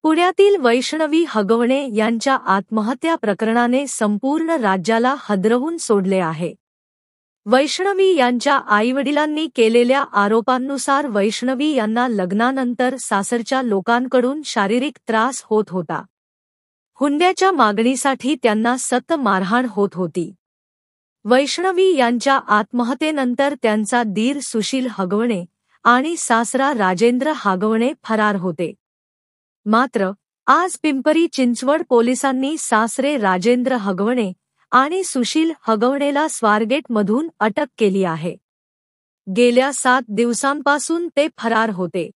पुण्यातील वैष्णवी हगवणे यांच्या आत्महत्या प्रकरणाने संपूर्ण राज्याला हादरवून सोडले आहे. वैष्णवी यांच्या आईवडिलांनी केलेल्या आरोपांनुसार वैष्णवी यांना लग्नानंतर सासरच्या लोकांकडून शारीरिक त्रास होत होता. हुंड्याच्या मागणीसाठी त्यांना सतत मारहाण होत होती. वैष्णवी यांच्या आत्महत्येनंतर त्यांचा दीर सुशील हगवणे आणि सासरा राजेंद्र हगवणे फरार होते. मात्र आज पिंपरी चिंचवड पोलिसांनी सासरे राजेंद्र हगवणे आणि सुशील हगवणेला स्वारगेटमधून अटक केली आहे. गेल्या 7 दिवसांपासून ते फरार होते.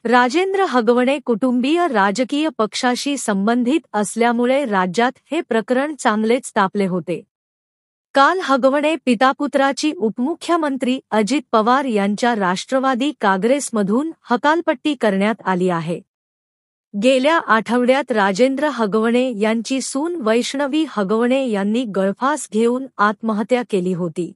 राजेंद्र हगवणे कुटुंबीय राजकीय पक्षाशी संबंधित असल्यामुळे राज्यात हे प्रकरण चांगलेच तापले होते. काल हगवणे पितापुत्राची उपमुख्यमंत्री अजित पवार यांच्या राष्ट्रवादी काँग्रेसमधून हकालपट्टी करण्यात आली आहे. गेल्या आठवड्यात राजेंद्र हगवणे यांची सून वैष्णवी हगवणे यांनी गळफास घेऊन आत्महत्या केली होती.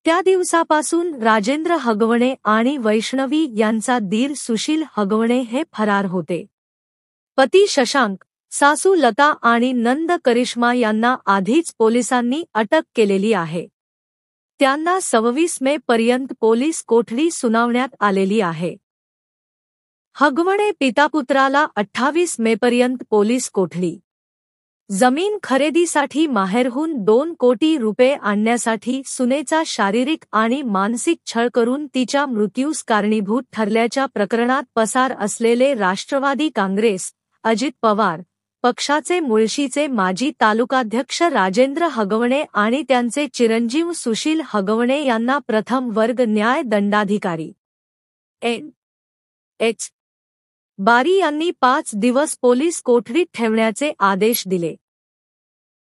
त्या दिवसापासून राजेंद्र हगवणे आणि वैष्णवी यांचा दीर सुशील हगवणे हे फरार होते. पती शशांक, सासू लता आणि नंद करिश्मा यांना आधीच पोलिसांनी अटक केलेली आहे. त्यांना 26 मे पर्यंत पोलीस कोठडी सुनावण्यात आलेली आहे. हगवणे पितापुत्राला 28 मेपर्यंत पोलीस कोठडी. जमीन खरेदीसाठी माहेरहून 2 कोटी रुपये आणण्यासाठी सुनेचा शारीरिक आणि मानसिक छळ करून तिच्या मृत्यूस कारणीभूत ठरल्याच्या प्रकरणात पसार असलेले राष्ट्रवादी काँग्रेस, अजित पवार पक्षाचे मुळशीचे माजी तालुकाध्यक्ष राजेंद्र हगवणे आणि त्यांचे चिरंजीव सुशील हगवणे यांना प्रथम वर्ग न्याय दंडाधिकारी एन.एच. बारी यांनी 5 दिवस पोलीस कोठडीत ठेवण्याचे आदेश दिले.